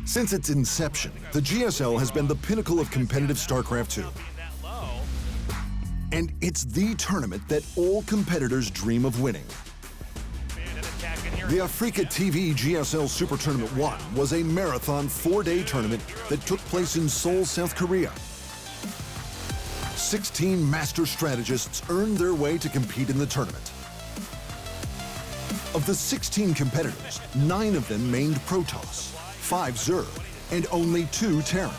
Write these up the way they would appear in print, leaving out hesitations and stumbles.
Since its inception, the GSL has been the pinnacle of competitive Starcraft 2. And it's the tournament that all competitors dream of winning. The AfreecaTV GSL Super Tournament 1 was a marathon 4-day tournament that took place in Seoul, South Korea. 16 master strategists earned their way to compete in the tournament. Of the 16 competitors, 9 of them mained Protoss, 5 Zerg, and only 2 Terran.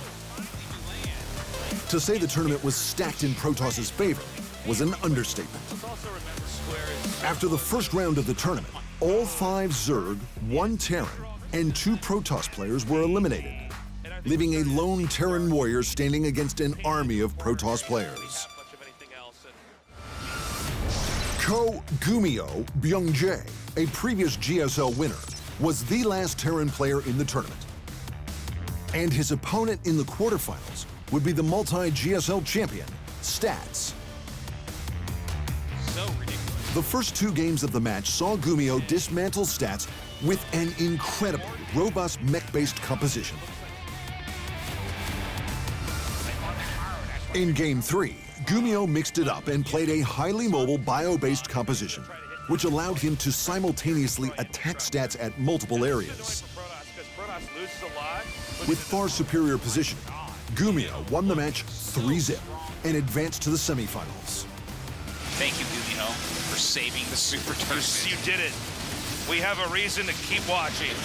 To say the tournament was stacked in Protoss's favor was an understatement. After the first round of the tournament, all 5 Zerg, 1 Terran, and 2 Protoss players were eliminated, leaving a lone Terran warrior standing against an army of Protoss players. GuMiho Byung-jae, a previous GSL winner, was the last Terran player in the tournament. And his opponent in the quarterfinals would be the multi-GSL champion, Stats. So ridiculous. The first 2 games of the match saw GuMiho dismantle Stats with an incredibly robust mech-based composition. In Game 3, GuMiho mixed it up and played a highly mobile bio-based composition, which allowed him to simultaneously attack Stats at multiple areas. With far superior positioning, GuMiho won the match 3-0 and advanced to the semifinals. Thank you, GuMiho, for saving the Super Tournament. You did it. We have a reason to keep watching.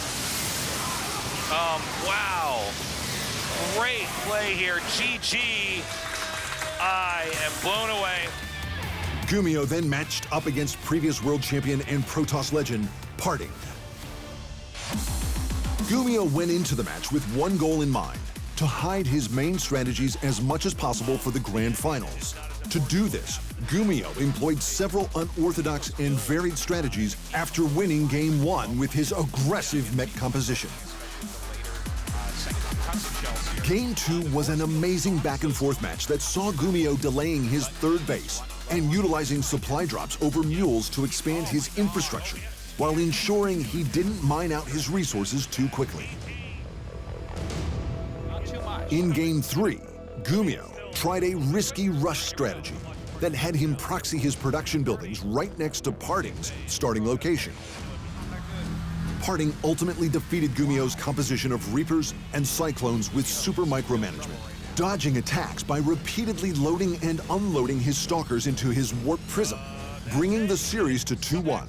Wow. Great play here. GG. I am blown away. GuMiho then matched up against previous world champion and Protoss legend, Parting. GuMiho went into the match with one goal in mind: to hide his main strategies as much as possible for the grand finals. To do this, GuMiho employed several unorthodox and varied strategies after winning Game 1 with his aggressive mech composition. Game 2 was an amazing back-and-forth match that saw GuMiho delaying his third base and utilizing supply drops over mules to expand his infrastructure, while ensuring he didn't mine out his resources too quickly. In Game 3, GuMiho tried a risky rush strategy that had him proxy his production buildings right next to Parting's starting location. Parting ultimately defeated GuMiho's composition of Reapers and Cyclones with super micromanagement, dodging attacks by repeatedly loading and unloading his Stalkers into his Warp Prism, bringing the series to 2-1.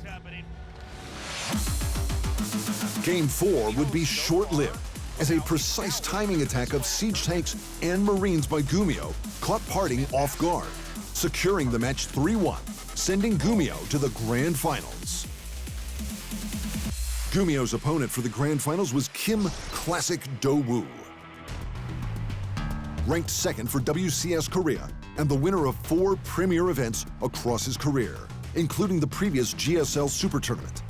Game 4 would be short-lived, as a precise timing attack of siege tanks and Marines by GuMiho caught Parting off guard, securing the match 3-1, sending GuMiho to the Grand Finals. GuMiho's opponent for the Grand Finals was Kim Classic Do-woo, ranked 2nd for WCS Korea and the winner of 4 premier events across his career, including the previous GSL Super Tournament.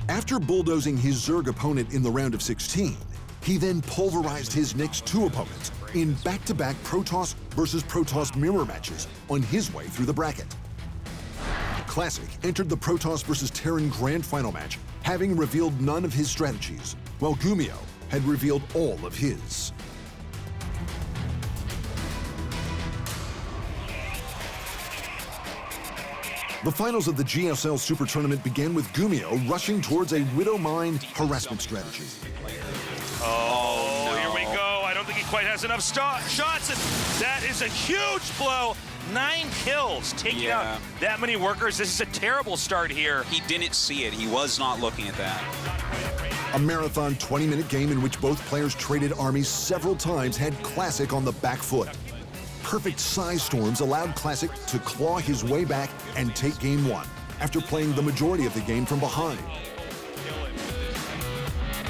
After bulldozing his Zerg opponent in the round of 16, he then pulverized his next 2 opponents in back-to-back Protoss versus Protoss mirror matches on his way through the bracket. Classic entered the Protoss versus Terran Grand Final match, having revealed none of his strategies, while GuMiho had revealed all of his. The finals of the GSL Super Tournament began with GuMiho rushing towards a Widow Mine harassment strategy. Oh, no. Here we go. I don't think he quite has enough shots, and that is a huge blow. 9 kills, taking out that many workers. This is a terrible start here. He didn't see it. He was not looking at that. A marathon 20-minute game in which both players traded armies several times had Classic on the back foot. Perfect size storms allowed Classic to claw his way back and take Game 1, after playing the majority of the game from behind.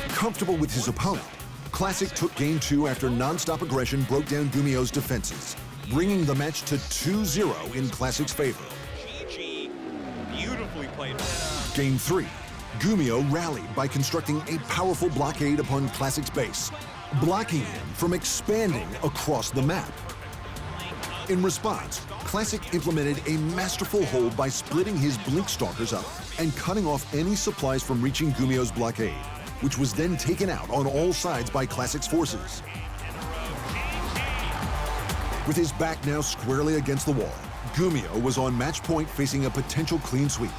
Comfortable with his opponent, Classic took Game 2 after non-stop aggression broke down GuMiho's defenses, bringing the match to 2-0 in Classic's favor. GG. Beautifully played. Game 3, GuMiho rallied by constructing a powerful blockade upon Classic's base, blocking him from expanding across the map. In response, Classic implemented a masterful hold by splitting his Blink Stalkers up and cutting off any supplies from reaching GuMiho's blockade, which was then taken out on all sides by Classic's forces. With his back now squarely against the wall, GuMiho was on match point facing a potential clean sweep.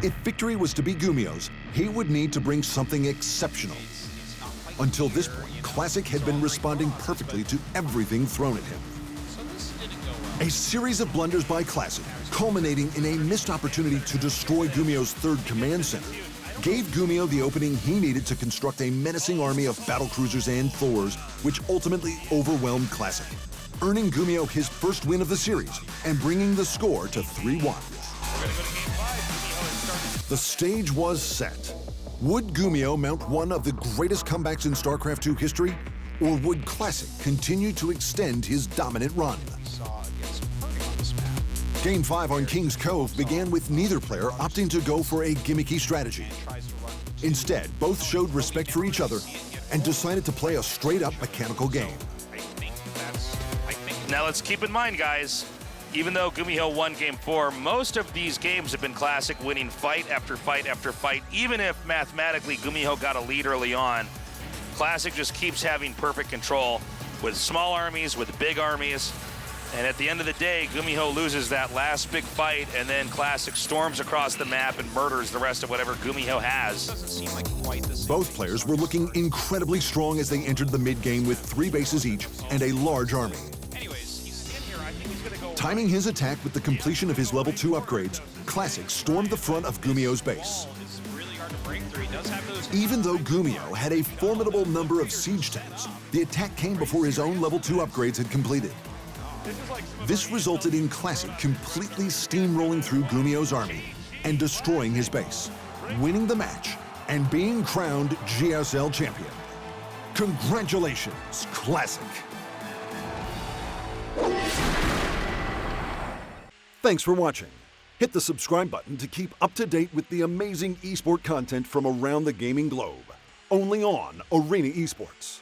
If victory was to be GuMiho's, he would need to bring something exceptional. Until this point, Classic had been responding perfectly to everything thrown at him. A series of blunders by Classic, culminating in a missed opportunity to destroy GuMiho's third command center, gave GuMiho the opening he needed to construct a menacing army of battlecruisers and Thors, which ultimately overwhelmed Classic, earning GuMiho his first win of the series and bringing the score to 3-1. The stage was set. Would GuMiho mount one of the greatest comebacks in StarCraft 2 history, or would Classic continue to extend his dominant run? Game 5 on King's Cove began with neither player opting to go for a gimmicky strategy. Instead, both showed respect for each other and decided to play a straight-up mechanical game. Now let's keep in mind, guys, even though GuMiho won Game 4, most of these games have been Classic winning fight after fight after fight. Even if mathematically GuMiho got a lead early on, Classic just keeps having perfect control with small armies, with big armies. And at the end of the day, GuMiho loses that last big fight, and then Classic storms across the map and murders the rest of whatever GuMiho has. Both players were looking incredibly strong as they entered the mid-game with 3 bases each and a large army. Timing his attack with the completion of his level 2 upgrades, Classic stormed the front of GuMiho's base. Even though GuMiho had a formidable number of siege tanks, the attack came before his own level 2 upgrades had completed. This resulted in Classic completely steamrolling through GuMiho's army and destroying his base, winning the match and being crowned GSL champion. Congratulations, Classic! Thanks for watching. Hit the subscribe button to keep up to date with the amazing eSport content from around the gaming globe. Only on Arena Esports.